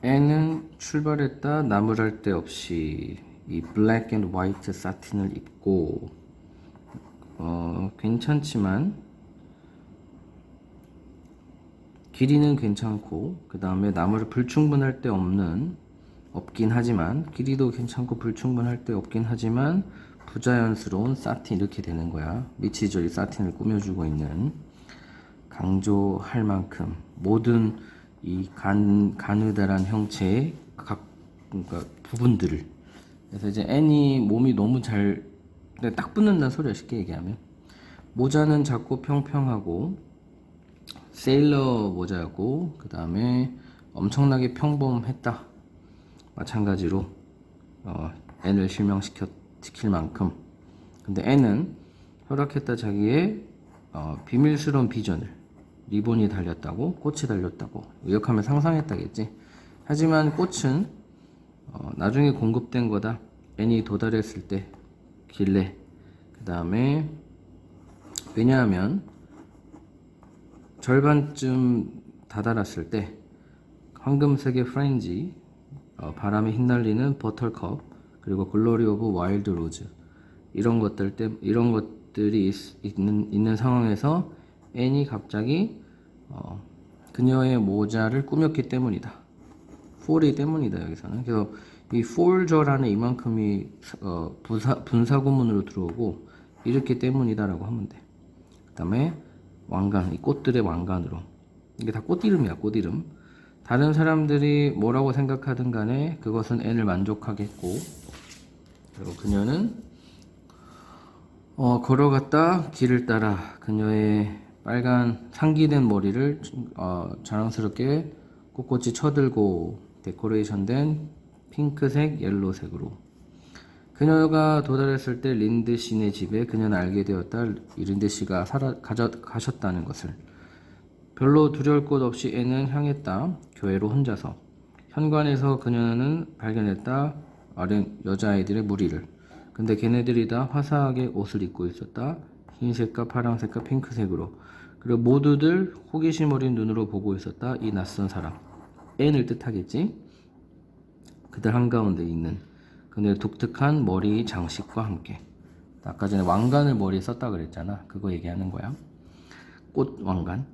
애는 출발했다 나무랄 데 없이 이 블랙 앤 화이트 사틴을 입고 괜찮지만 길이는 괜찮고 그 다음에 나무를 불충분할 데 없긴 하지만 길이도 괜찮고 불충분할 데 없긴 하지만 부자연스러운 사틴 이렇게 되는 거야. 미치저리 사틴을 꾸며주고 있는 강조할 만큼 모든 이 가느다란 형체의 그러니까 부분들을. 그래서 이제 애니 몸이 너무 딱 붙는다는 소리야, 쉽게 얘기하면. 모자는 작고 평평하고 세일러 모자였고 그 다음에 엄청나게 평범했다. 마찬가지로 N을 시킬 만큼. 근데 N은 허락했다 자기의 비밀스러운 비전을. 리본이 달렸다고, 꽃이 달렸다고 의역하면 상상했다겠지. 하지만 꽃은 나중에 공급된 거다. N이 도달했을 때 길래. 그 다음에 왜냐하면 절반쯤 다다랐을 때 황금색의 프렌지, 바람에 휘날리는 버털컵, 그리고 글로리 오브 와일드 로즈 이런 것들이 있는 상황에서 앤이 갑자기 그녀의 모자를 꾸몄기 때문이다. 폴이 때문이다 여기서는. 그래서 이 폴저라는 이만큼이 분사구문으로 들어오고 이렇기 때문이다라고 하면 돼. 그 다음에 왕관, 이 꽃들의 왕관으로. 이게 다 꽃 이름이야, 꽃 이름. 다른 사람들이 뭐라고 생각하든 간에 그것은 앤을 만족하겠고, 그리고 그녀는 걸어갔다 길을 따라 그녀의 빨간 상기된 머리를 자랑스럽게 꼿꼿이 쳐들고 데코레이션된 핑크색, 옐로색으로. 그녀가 도달했을 때 린드 씨네 집에 그녀는 알게 되었다. 린드 씨가 가셨다는 것을. 별로 두려울 것 없이 애는 향했다. 교회로 혼자서. 현관에서 그녀는 발견했다. 어린 여자아이들의 무리를. 근데 걔네들이 다 화사하게 옷을 입고 있었다. 흰색과 파란색과 핑크색으로. 그리고 모두들 호기심 어린 눈으로 보고 있었다. 이 낯선 사람. 앤을 뜻하겠지? 그들 한가운데 있는 그녀의 독특한 머리 장식과 함께. 아까 전에 왕관을 머리에 썼다 그랬잖아. 그거 얘기하는 거야. 꽃 왕관.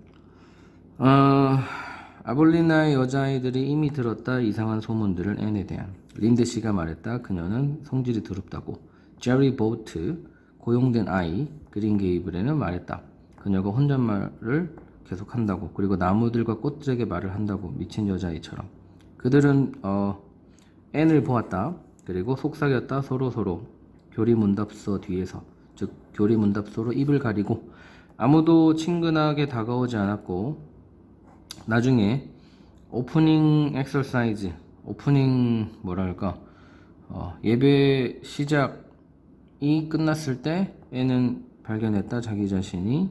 아볼리나의 여자아이들이 이미 들었다. 이상한 소문들을 앤에 대한. 린드 씨가 말했다. 그녀는 성질이 더럽다고. 제리 보트, 고용된 아이, 그린 게이블에는 말했다. 그녀가 혼잣말을 계속한다고. 그리고 나무들과 꽃들에게 말을 한다고. 미친 여자아이처럼. 그들은 앤을 보았다. 그리고 속삭였다. 서로 교리문답소 뒤에서. 즉 교리문답소로 입을 가리고. 아무도 친근하게 다가오지 않았고 나중에 오프닝 엑서사이즈, 오프닝 예배 시작이 끝났을 때 애는 발견했다. 자기 자신이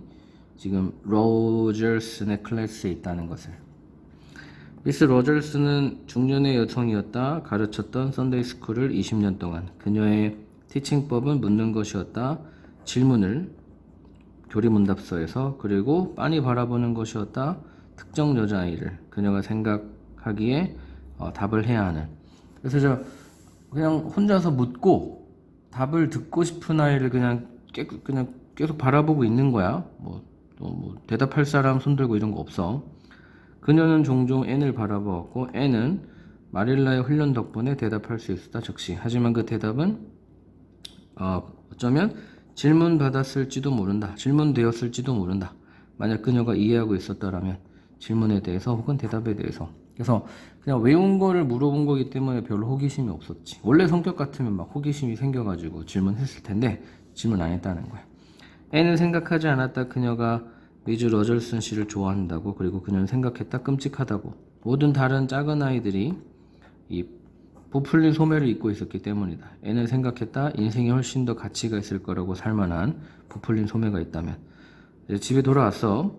지금 로저슨의 클래스에 있다는 것을. 미스 로저슨은 중년의 여성이었다. 가르쳤던 썬데이 스쿨을 20년 동안. 그녀의 티칭법은 묻는 것이었다. 질문을 교리문답서에서. 그리고 빤히 바라보는 것이었다. 특정 여자아이를 그녀가 생각하기에 답을 해야 하는. 그래서 그냥 혼자서 묻고 답을 듣고 싶은 아이를 그냥 계속 바라보고 있는 거야. 대답할 사람 손들고 이런 거 없어. 그녀는 종종 앤을 바라보았고 앤은 마릴라의 훈련 덕분에 대답할 수 있었다. 즉시. 하지만 그 대답은 어쩌면 질문되었을지도 모른다. 만약 그녀가 이해하고 있었다라면 질문에 대해서 혹은 대답에 대해서. 그래서 그냥 외운 거를 물어본 거기 때문에 별로 호기심이 없었지. 원래 성격 같으면 막 호기심이 생겨가지고 질문했을 텐데 질문 안 했다는 거야. 앤은 생각하지 않았다. 그녀가 미주 러절슨 씨를 좋아한다고. 그리고 그녀는 생각했다. 끔찍하다고. 모든 다른 작은 아이들이 이 부풀린 소매를 입고 있었기 때문이다. 앤은 생각했다. 인생에 훨씬 더 가치가 있을 거라고 살만한 부풀린 소매가 있다면. 이제 집에 돌아왔어.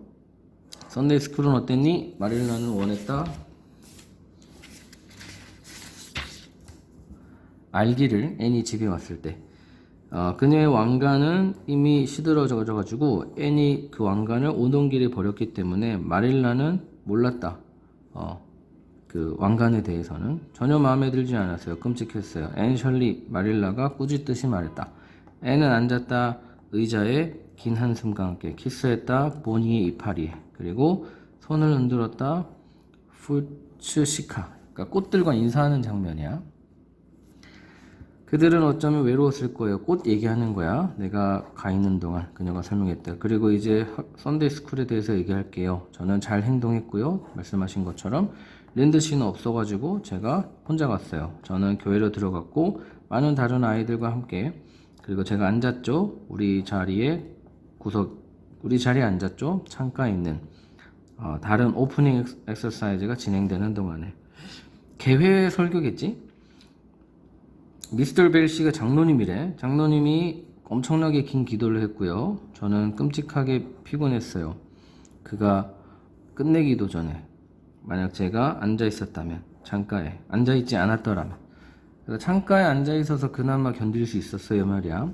썬데이 스쿨은 어땠니? 마릴라는 원했다. 알기를. 앤이 집에 왔을 때 그녀의 왕관은 이미 시들어져가지고 앤이 그 왕관을 오던 길에 버렸기 때문에 마릴라는 몰랐다. 그 왕관에 대해서는 전혀 마음에 들지 않았어요. 끔찍했어요. 앤 셜리 마릴라가 꾸짖듯이 말했다. 앤은 앉았다. 의자에 긴 한숨과 함께 키스했다. 보니의 이파리에. 그리고 손을 흔들었다. 푸츠시카. 그러니까 꽃들과 인사하는 장면이야. 그들은 어쩌면 외로웠을 거예요. 꽃 얘기하는 거야. 내가 가 있는 동안 그녀가 설명했다. 그리고 이제 썬데이 스쿨에 대해서 얘기할게요. 저는 잘 행동했고요. 말씀하신 것처럼 린드 씨는 없어가지고 제가 혼자 갔어요. 저는 교회로 들어갔고 많은 다른 아이들과 함께 그리고 제가 앉았죠. 우리 자리에 앉았죠. 창가에 있는 다른 오프닝 엑서사이즈가 진행되는 동안에 개회 설교겠지? 미스터 벨 씨가 장로님이래. 장로님이 엄청나게 긴 기도를 했고요. 저는 끔찍하게 피곤했어요. 그가 끝내기도 전에 만약 제가 앉아 있었다면 창가에 앉아 있지 않았더라면 그래서 창가에 앉아 있어서 그나마 견딜 수 있었어요 말이야.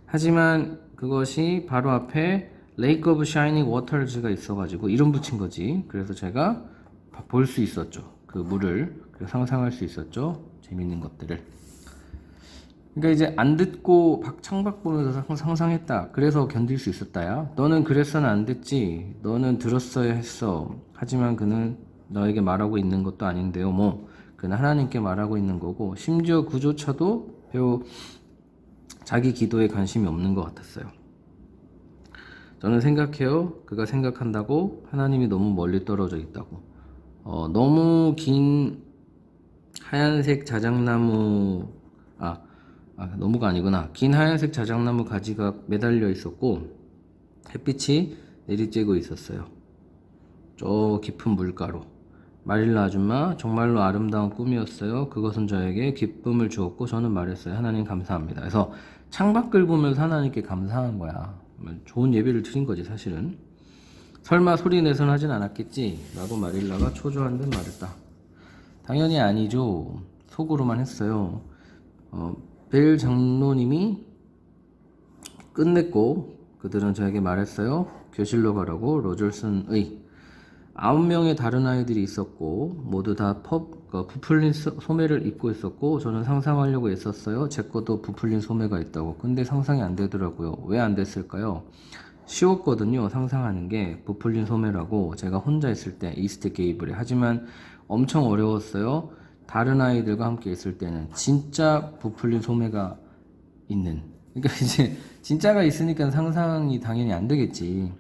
하지만 그것이 바로 앞에 레이크 오브 샤이닝 워터즈가 있어가지고 이름 붙인 거지. 그래서 제가 볼 수 있었죠. 그 물을 상상할 수 있었죠. 재밌는 것들을. 그러니까 이제 안 듣고 창밖 보면서 상상했다. 그래서 견딜 수 있었다야. 너는 그랬어는 안 됐지. 너는 들었어야 했어. 하지만 그는 너에게 말하고 있는 것도 아닌데요. 뭐 그는 하나님께 말하고 있는 거고 심지어 그조차도 배우 자기 기도에 관심이 없는 것 같았어요. 저는 생각해요. 그가 생각한다고 하나님이 너무 멀리 떨어져 있다고. 너무 긴 하얀색 자작나무 너무가 아니구나. 긴 하얀색 자작나무 가지가 매달려 있었고 햇빛이 내리쬐고 있었어요. 저 깊은 물가로. 마릴라 아줌마 정말로 아름다운 꿈이었어요. 그것은 저에게 기쁨을 주었고 저는 말했어요. 하나님 감사합니다. 그래서 창밖을 보면서 하나님께 감사한 거야. 좋은 예배를 드린 거지 사실은. 설마 소리 내선 하진 않았겠지? 라고 마릴라가 초조한 듯 말했다. 당연히 아니죠. 속으로만 했어요. 벨 장로님이 끝냈고 그들은 저에게 말했어요. 교실로 가라고. 로졸슨의 9명의 다른 아이들이 있었고 모두 다 부풀린 소매를 입고 있었고 저는 상상하려고 애썼어요. 제 것도 부풀린 소매가 있다고. 근데 상상이 안 되더라고요. 왜 안 됐을까요? 쉬웠거든요. 상상하는 게 부풀린 소매라고 제가 혼자 있을 때 이스트 게이블에. 하지만 엄청 어려웠어요. 다른 아이들과 함께 있을 때는 진짜 부풀린 소매가 있는. 그러니까 이제 진짜가 있으니까 상상이 당연히 안 되겠지.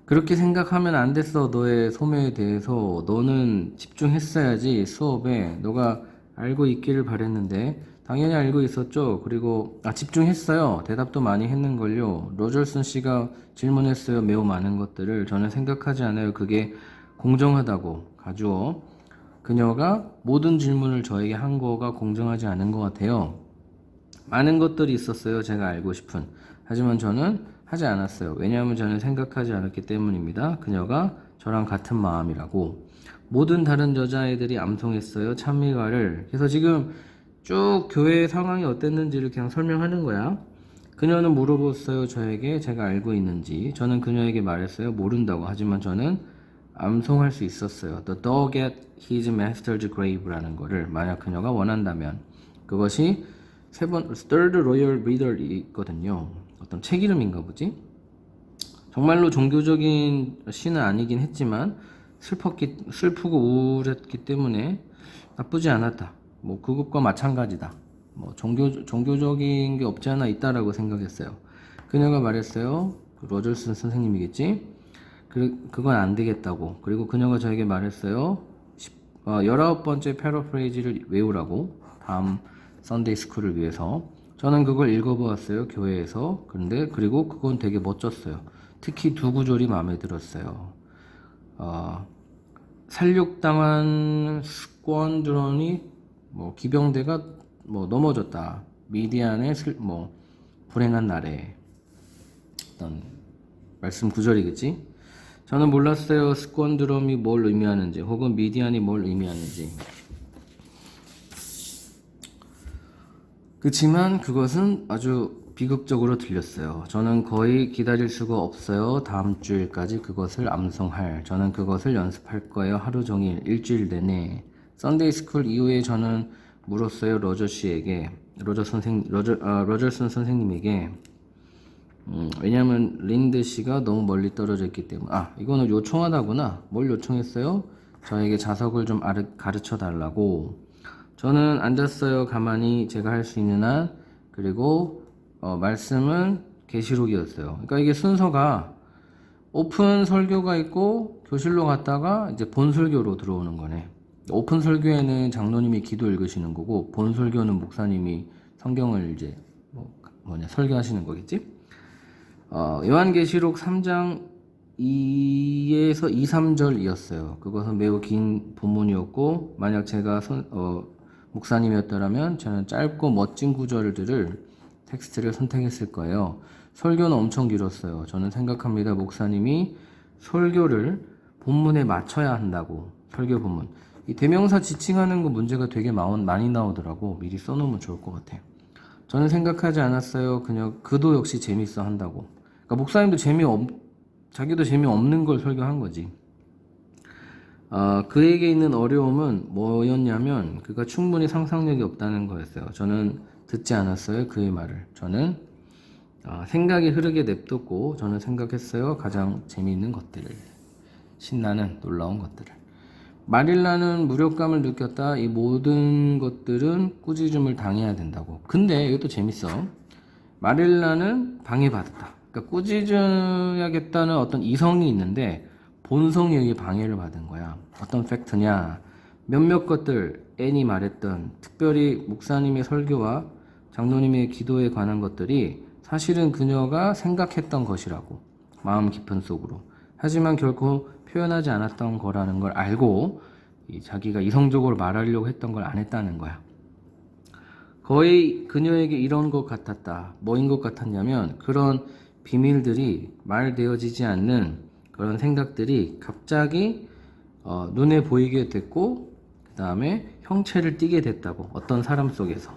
그렇게 생각하면 안 됐어. 너의 소매에 대해서 너는 집중했어야지. 수업에 너가 알고 있기를 바랬는데 당연히 알고 있었죠. 그리고 집중했어요. 대답도 많이 했는걸요. 로절슨 씨가 질문했어요. 매우 많은 것들을. 저는 생각하지 않아요. 그게 공정하다고. 가주어. 그녀가 모든 질문을 저에게 한 거가 공정하지 않은 것 같아요. 많은 것들이 있었어요. 제가 알고 싶은. 하지만 저는 하지 않았어요. 왜냐하면 저는 생각하지 않았기 때문입니다. 그녀가 저랑 같은 마음이라고. 모든 다른 여자애들이 암송했어요. 찬미가를. 그래서 지금 쭉 교회 상황이 어땠는지를 그냥 설명하는 거야. 그녀는 물어봤어요. 저에게 제가 알고 있는지. 저는 그녀에게 말했어요. 모른다고. 하지만 저는 암송할 수 있었어요. The dog at his master's grave라는 거를 만약 그녀가 원한다면. 그것이 Third Royal Reader이 있거든요. 어떤 책 이름인가 보지? 정말로 종교적인 시는 아니긴 했지만 슬프고 우울했기 때문에 나쁘지 않았다. 뭐 그것과 마찬가지다. 뭐 종교적인 게 없지 않아 있다라고 생각했어요. 그녀가 말했어요. 로절슨 선생님이겠지? 그건 안 되겠다고. 그리고 그녀가 저에게 말했어요. 19번째 패러프레이즈를 외우라고. 다음 썬데이 스쿨을 위해서. 저는 그걸 읽어보았어요. 교회에서. 그리고 그건 되게 멋졌어요. 특히 두 구절이 마음에 들었어요. 살육당한 스쿼드런이 기병대가 넘어졌다. 미디안의 불행한 날에. 어떤 말씀 구절이겠지? 저는 몰랐어요. 스쿼드런이 뭘 의미하는지 혹은 미디안이 뭘 의미하는지. 그치만 그것은 아주 비극적으로 들렸어요. 저는 거의 기다릴 수가 없어요. 다음 주일까지 그것을 암송할. 저는 그것을 연습할 거예요. 하루 종일, 일주일 내내. 썬데이 스쿨 이후에 저는 물었어요. 로저 씨에게, 로저슨 선생님에게. 왜냐면 린드 씨가 너무 멀리 떨어져 있기 때문에. 이거는 요청하다구나. 뭘 요청했어요? 저에게 자석을 좀 가르쳐 달라고. 저는 앉았어요. 가만히 제가 할 수 있는 한. 그리고 말씀은 계시록이었어요. 그러니까 이게 순서가 오픈 설교가 있고 교실로 갔다가 이제 본 설교로 들어오는 거네. 오픈 설교에는 장로님이 기도 읽으시는 거고 본 설교는 목사님이 성경을 이제 설교하시는 거겠지? 요한계시록 3장 2에서 2, 3절이었어요. 그것은 매우 긴 본문이었고 만약 제가 목사님이었더라면 저는 짧고 멋진 구절들을 텍스트를 선택했을 거예요. 설교는 엄청 길었어요. 저는 생각합니다. 목사님이 설교를 본문에 맞춰야 한다고. 설교 본문. 이 대명사 지칭하는 거 문제가 되게 많이 나오더라고. 미리 써놓으면 좋을 것 같아. 저는 생각하지 않았어요. 그냥 그도 역시 재밌어 한다고. 그러니까 목사님도 자기도 재미없는 걸 설교한 거지. 그에게 있는 어려움은 뭐였냐면 그가 충분히 상상력이 없다는 거였어요. 저는 듣지 않았어요. 그의 말을. 저는 생각이 흐르게 냅뒀고 저는 생각했어요. 가장 재미있는 것들을. 신나는 놀라운 것들을. 마릴라는 무력감을 느꼈다. 이 모든 것들은 꾸짖음을 당해야 된다고. 근데 이것도 재밌어. 마릴라는 방해받았다. 그러니까 꾸짖어야겠다는 어떤 이성이 있는데 본성이 여기 방해를 받은 거야. 어떤 팩트냐? 몇몇 것들 앤이 말했던 특별히 목사님의 설교와 장로님의 기도에 관한 것들이 사실은 그녀가 생각했던 것이라고. 마음 깊은 속으로. 하지만 결코 표현하지 않았던 거라는 걸 알고 자기가 이성적으로 말하려고 했던 걸 안 했다는 거야. 거의 그녀에게 이런 것 같았다. 뭐인 것 같았냐면 그런 비밀들이 말되어지지 않는 그런 생각들이 갑자기 눈에 보이게 됐고 그 다음에 형체를 띠게 됐다고. 어떤 사람 속에서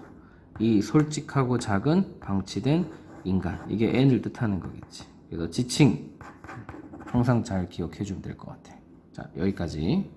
이 솔직하고 작은 방치된 인간, 이게 N을 뜻하는 거겠지. 그래서 지칭 항상 잘 기억해 주면 될 것 같아. 자, 여기까지.